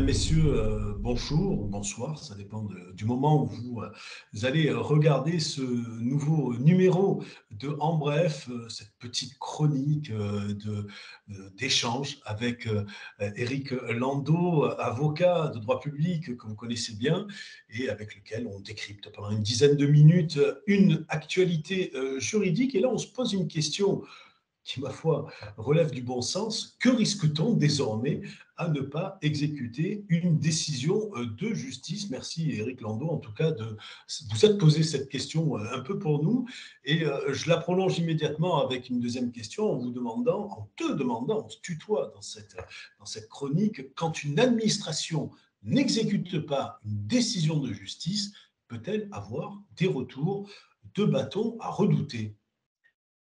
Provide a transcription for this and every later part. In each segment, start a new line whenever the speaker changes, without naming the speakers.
messieurs, bonjour ou bonsoir, ça dépend du moment où vous allez regarder ce nouveau numéro de En Bref, cette petite chronique d'échange avec Éric Landau, avocat de droit public que vous connaissez bien et avec lequel on décrypte pendant une dizaine de minutes une actualité juridique. Et là, on se pose une question qui, ma foi, relève du bon sens. Que risque-t-on désormais à ne pas exécuter une décision de justice? Merci Éric Landau, en tout cas, de vous êtes posé cette question un peu pour nous. Et je la prolonge immédiatement avec une deuxième question en vous demandant, en te demandant, on se tutoie dans cette chronique, quand une administration n'exécute pas une décision de justice, peut-elle avoir des retours de bâton à redouter?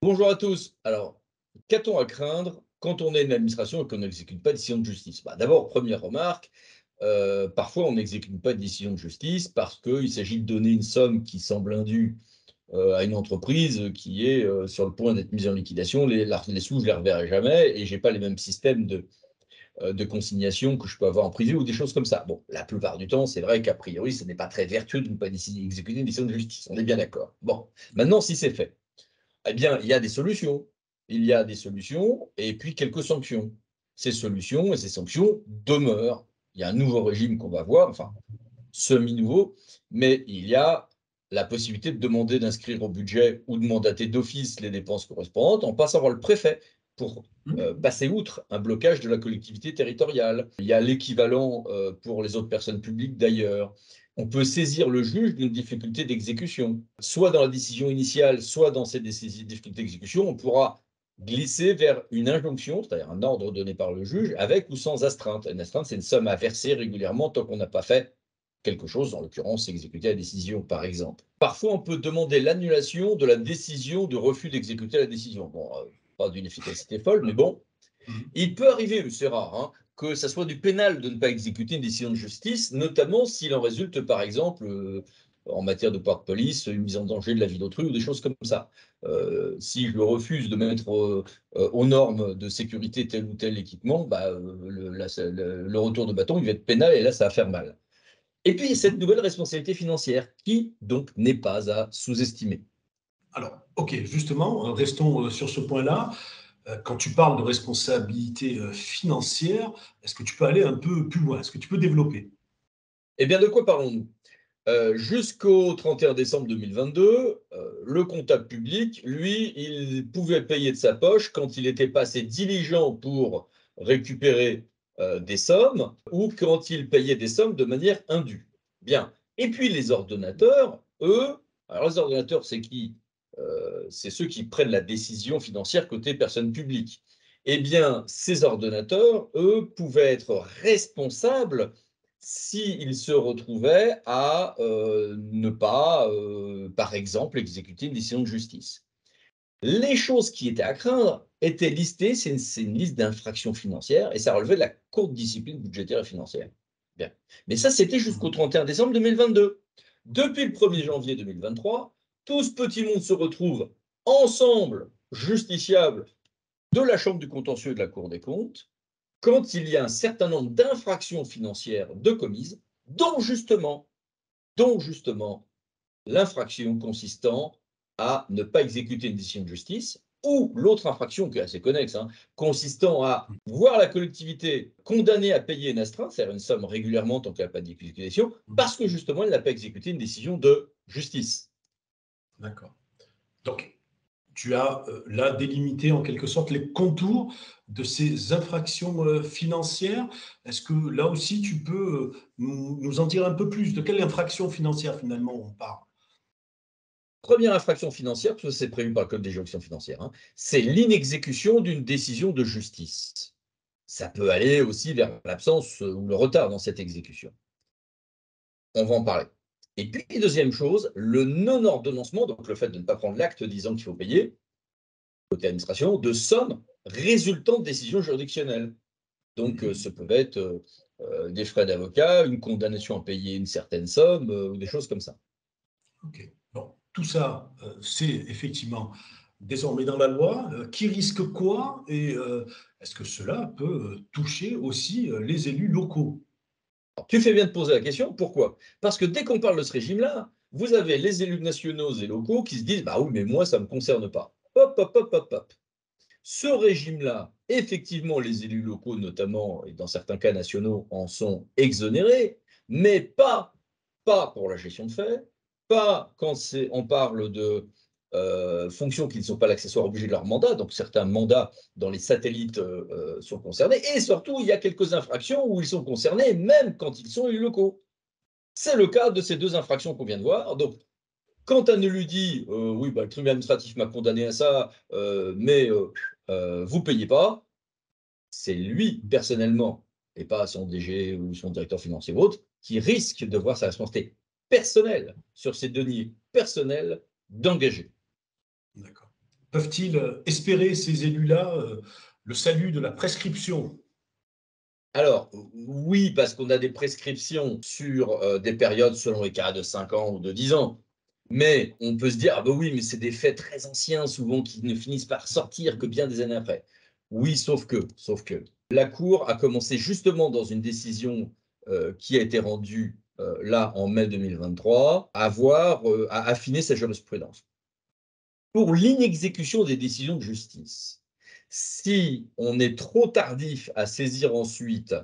Bonjour à tous. Alors, qu'a-t-on à craindre quand on est une administration et qu'on n'exécute pas de décision de justice? D'abord, première remarque, parfois on n'exécute pas de décision de justice parce qu'il s'agit de donner une somme qui semble indue à une entreprise qui est sur le point d'être mise en liquidation. Les sous, je les reverrai jamais et j'ai pas les mêmes systèmes de consignation que je peux avoir en privé ou des choses comme ça. Bon, la plupart du temps, c'est vrai qu'a priori, ce n'est pas très vertueux de ne pas exécuter une décision de justice. On est bien d'accord. Bon, maintenant, si c'est fait, eh bien, il y a des solutions. Il y a des solutions et puis quelques sanctions. Ces solutions et ces sanctions demeurent. Il y a un nouveau régime qu'on va voir, enfin, semi-nouveau, mais il y a la possibilité de demander d'inscrire au budget ou de mandater d'office les dépenses correspondantes en passant par le préfet pour passer outre un blocage de la collectivité territoriale. Il y a l'équivalent pour les autres personnes publiques d'ailleurs. On peut saisir le juge d'une difficulté d'exécution. Soit dans la décision initiale, soit dans ces difficultés d'exécution, on pourra glisser vers une injonction, c'est-à-dire un ordre donné par le juge, avec ou sans astreinte. Une astreinte, c'est une somme à verser régulièrement tant qu'on n'a pas fait quelque chose, en l'occurrence exécuter la décision, par exemple. Parfois, on peut demander l'annulation de la décision de refus d'exécuter la décision. Bon, pas d'une efficacité folle, mais bon,
Mhm.
il peut arriver, mais c'est rare, hein, que ça soit du pénal de ne pas exécuter une décision de justice, notamment s'il en résulte, par exemple, en matière de pouvoir de police, une mise en danger de la vie d'autrui ou des choses comme ça. Si je refuse de mettre aux normes de sécurité tel ou tel équipement, le retour de bâton, il va être pénal et là, ça va faire mal. Et puis, cette
Mhm.
nouvelle responsabilité financière qui, donc, n'est pas à sous-estimer.
Alors, ok, justement, restons sur ce point-là. Quand tu parles de responsabilité financière, est-ce que tu peux aller un peu plus loin? Est-ce que tu peux développer?
Eh bien, de quoi parlons-nous? Jusqu'au 31 décembre 2022, le comptable public, lui, il pouvait payer de sa poche quand il était pas assez diligent pour récupérer des sommes ou quand il payait des sommes de manière indue. Bien. Et puis les ordonnateurs, eux, alors les ordonnateurs, c'est qui? C'est ceux qui prennent la décision financière côté personne publique. Eh bien, ces ordonnateurs, eux, pouvaient être responsables s'il se retrouvait à ne pas, par exemple, exécuter une décision de justice. Les choses qui étaient à craindre étaient listées, c'est une liste d'infractions financières et ça relevait de la Cour de discipline budgétaire et financière. Bien. Mais ça, c'était jusqu'au
Mhm.
31 décembre 2022. Depuis le 1er janvier 2023, tout ce petit monde se retrouve ensemble, justiciables de la Chambre du contentieux et de la Cour des comptes, quand il y a un certain nombre d'infractions financières de commises, dont justement, dont justement l'infraction consistant à ne pas exécuter une décision de justice, ou l'autre infraction qui est assez connexe, hein, consistant à voir la collectivité condamnée à payer une astreinte, c'est-à-dire une somme régulièrement tant qu'elle n'a pas d'exécution,
Mhm.
parce que justement elle n'a pas exécuté une décision de justice.
D'accord. Donc, tu as là délimité en quelque sorte les contours de ces infractions financières. Est-ce que là aussi tu peux nous en dire un peu plus? De quelle infraction financière finalement on parle?
Première infraction financière, parce que c'est prévu par le Code des juridictions financières, hein, c'est l'inexécution d'une décision de justice. Ça peut aller aussi vers l'absence ou le retard dans cette exécution. On va en parler. Et puis, deuxième chose, le non-ordonnancement, donc le fait de ne pas prendre l'acte disant qu'il faut payer, côté administration, de sommes résultant de décisions juridictionnelles. Donc,
Mhm.
ce peuvent être des frais d'avocat, une condamnation à payer une certaine somme ou des choses comme ça.
Ok. Bon, tout ça, c'est effectivement désormais dans la loi. Qui risque quoi? Et est-ce que cela peut toucher aussi les élus locaux?
Alors, tu fais bien de poser la question, pourquoi? Parce que dès qu'on parle de ce régime-là, vous avez les élus nationaux et locaux qui se disent « bah oui, mais moi, ça ne me concerne pas ». Hop, hop, hop, hop, hop. Ce régime-là, effectivement, les élus locaux notamment, et dans certains cas nationaux, en sont exonérés, mais pas pour la gestion de faits, pas quand on parle de fonctions qui ne sont pas l'accessoire obligé de leur mandat, donc certains mandats dans les satellites sont concernés, et surtout, il y a quelques infractions où ils sont concernés, même quand ils sont élus locaux. C'est le cas de ces deux infractions qu'on vient de voir. Donc, quand un élu dit oui, bah, le tribunal administratif m'a condamné à ça, mais vous ne payez pas, c'est lui personnellement, et pas son DG ou son directeur financier ou autre, qui risque de voir sa responsabilité personnelle sur ses deniers personnels d'engager.
D'accord. Peuvent-ils espérer, ces élus-là, le salut de la prescription?
Alors, oui, parce qu'on a des prescriptions sur des périodes selon les cas de 5 ans ou de 10 ans. Mais on peut se dire, ah ben oui, mais c'est des faits très anciens, souvent, qui ne finissent par sortir que bien des années après. Oui, sauf que la Cour a commencé justement dans une décision qui a été rendue là en mai 2023, à affiner sa jurisprudence. Pour l'inexécution des décisions de justice, si on est trop tardif à saisir ensuite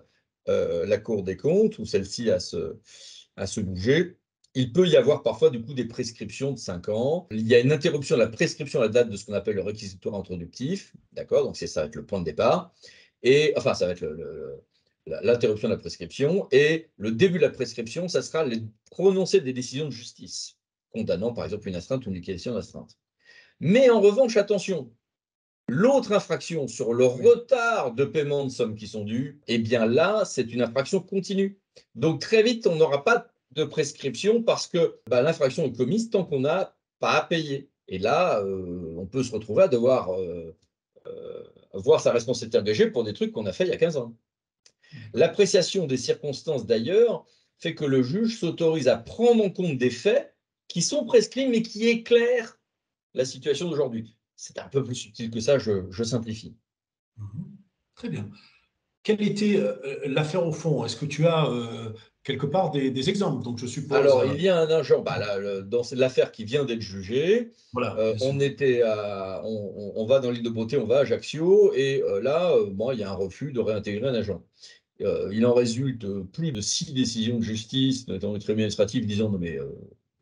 la Cour des comptes, ou celle-ci à se bouger, il peut y avoir parfois du coup des prescriptions de 5 ans. Il y a une interruption de la prescription à la date de ce qu'on appelle le réquisitoire introductif, d'accord? Donc ça va être le point de départ, et enfin ça va être l'interruption de la prescription, et le début de la prescription, ça sera le prononcé des décisions de justice, condamnant par exemple une astreinte ou une liquidation d'astreinte. Mais en revanche, attention, l'autre infraction sur le retard de paiement de sommes qui sont dues, eh bien là, c'est une infraction continue. Donc très vite, on n'aura pas de prescription parce que l'infraction est commise tant qu'on n'a pas à payer. Et là, on peut se retrouver à devoir voir sa responsabilité engagée pour des trucs qu'on a fait il y a 15 ans. L'appréciation des circonstances, d'ailleurs, fait que le juge s'autorise à prendre en compte des faits qui sont prescrits mais qui éclairent la situation d'aujourd'hui. C'est un peu plus subtil que ça, je simplifie.
Mmh. Très bien. Quelle était, l'affaire au fond? Est-ce que tu as, quelque part des exemples? Donc je suppose,
Alors, il y a un agent, là, dans l'affaire qui vient d'être jugée,
voilà, bien sûr.
on va dans l'île de Beauté, on va à Ajaccio, et là, bon, il y a un refus de réintégrer un agent. Il en résulte plus de 6 décisions de justice, notamment le tribunal administratif, disant non mais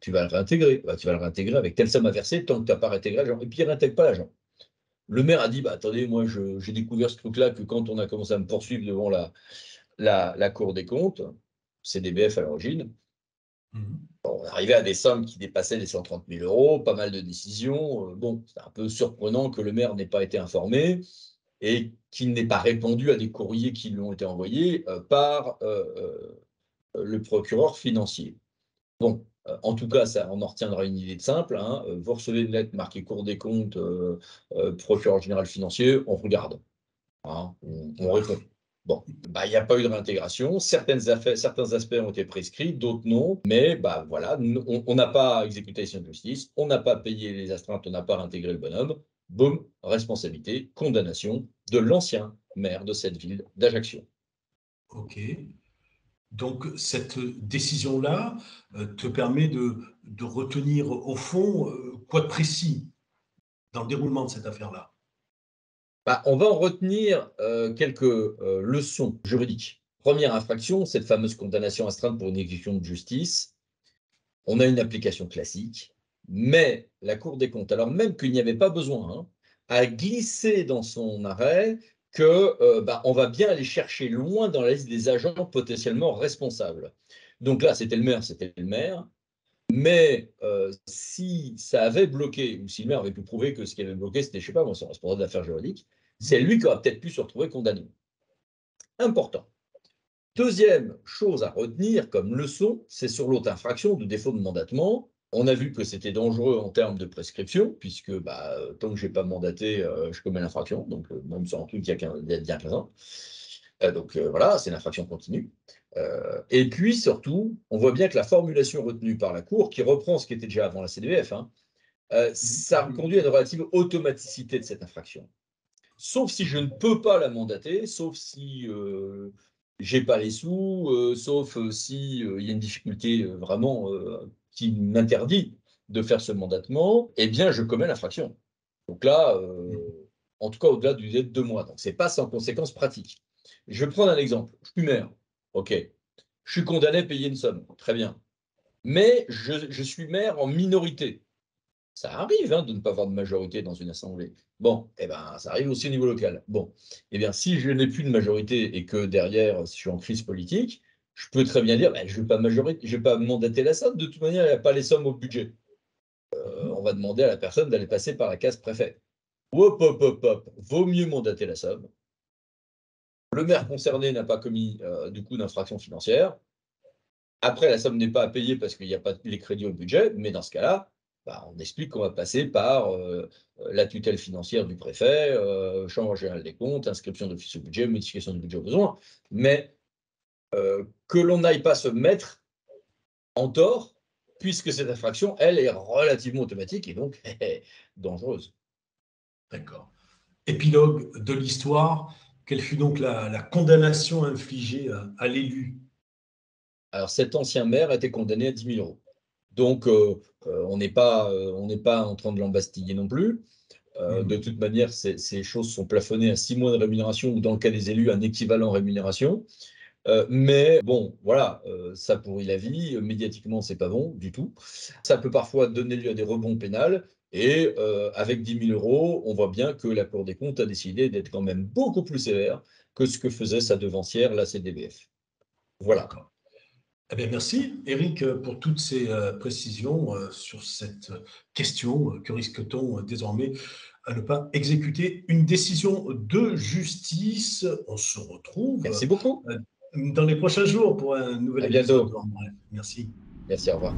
tu vas le réintégrer, tu vas le réintégrer avec telle somme à verser tant que tu n'as pas réintégré l'agent. Et puis il ne réintègre pas l'agent. Le maire a dit bah, attendez, moi j'ai découvert ce truc-là que quand on a commencé à me poursuivre devant la Cour des comptes, CDBF à l'origine,
Mmh.
on arrivait à des sommes qui dépassaient les 130 000 euros, pas mal de décisions. Bon, c'est un peu surprenant que le maire n'ait pas été informé et qu'il n'ait pas répondu à des courriers qui lui ont été envoyés par le procureur financier. Bon, en tout cas, ça, on en retiendra une idée de simple, hein. Vous recevez une lettre marquée Cour des comptes, procureur général financier, on regarde, hein, on répond. Bon, il n'y a pas eu de réintégration. Certains aspects ont été prescrits, d'autres non. Mais voilà, on n'a pas exécuté les décisions de justice, on n'a pas payé les astreintes, on n'a pas réintégré le bonhomme. Boum, responsabilité, condamnation de l'ancien maire de cette ville d'Ajaccio.
OK. Donc cette décision-là, te permet de retenir au fond, quoi de précis dans le déroulement de cette affaire-là?
On va en retenir quelques leçons juridiques. Première infraction, cette fameuse condamnation astreinte pour une exécution de justice. On a une application classique, mais la Cour des comptes, alors même qu'il n'y avait pas besoin, hein, a glissé dans son arrêt que on va bien aller chercher loin dans la liste des agents potentiellement responsables. Donc là, c'était le maire. Mais si ça avait bloqué, ou si le maire avait pu prouver que ce qui avait bloqué, c'était, je ne sais pas, moi, son responsable d'affaires juridiques, c'est lui qui aurait peut-être pu se retrouver condamné. Important. Deuxième chose à retenir comme leçon, c'est sur l'autre infraction de défaut de mandatement. On a vu que c'était dangereux en termes de prescription, puisque tant que je n'ai pas mandaté, je commets l'infraction, donc même sur un truc il y a 15 ans. Donc voilà, c'est une infraction continue. Et puis surtout, on voit bien que la formulation retenue par la Cour, qui reprend ce qui était déjà avant la CDBF, hein, ça conduit à une relative automaticité de cette infraction. Sauf si je ne peux pas la mandater, sauf si j'ai pas les sous, sauf si il y a une difficulté vraiment qui m'interdit de faire ce mandatement, eh bien, je commets l'infraction. Donc là, en tout cas, au-delà du délai de 2 mois. Donc, c'est pas sans conséquence pratique. Je vais prendre un exemple. Je suis maire. OK. Je suis condamné à payer une somme. Très bien. Mais je suis maire en minorité. Ça arrive hein, de ne pas avoir de majorité dans une assemblée. Bon, eh ben, ça arrive aussi au niveau local. Bon, eh bien, si je n'ai plus de majorité et que derrière, si je suis en crise politique, je peux très bien dire, ben, je ne vais pas mandater la somme. De toute manière, il n'y a pas les sommes au budget. On va demander à la personne d'aller passer par la case préfet. Hop, hop, hop, hop. Vaut mieux mandater la somme. Le maire concerné n'a pas commis du coup d'infraction financière. Après, la somme n'est pas à payer parce qu'il n'y a pas les crédits au budget, mais dans ce cas-là, bah, on explique qu'on va passer par la tutelle financière du préfet, chambre générale des comptes, inscription d'office au budget, modification du budget au besoin, mais que l'on n'aille pas se mettre en tort, puisque cette infraction, elle, est relativement automatique et donc dangereuse.
D'accord. Épilogue de l'histoire, quelle fut donc la condamnation infligée à l'élu?
Alors, cet ancien maire a été condamné à 10 000 euros. Donc, on n'est pas en train de l'embastiller non plus. De toute manière, ces choses sont plafonnées à 6 mois de rémunération ou dans le cas des élus, un équivalent rémunération. Mais bon, voilà, ça pourrit la vie. Médiatiquement, c'est pas bon du tout. Ça peut parfois donner lieu à des rebonds pénals. Et avec 10 000 euros, on voit bien que la Cour des comptes a décidé d'être quand même beaucoup plus sévère que ce que faisait sa devancière, la CDBF. Voilà.
D'accord. Eh bien, merci, Eric, pour toutes ces précisions sur cette question. Que risque-t-on désormais à ne pas exécuter une décision de justice? On se
Merci
retrouve
beaucoup.
dans les prochains jours pour un nouvel
À
épisode.
bientôt.
Merci.
Merci, au revoir.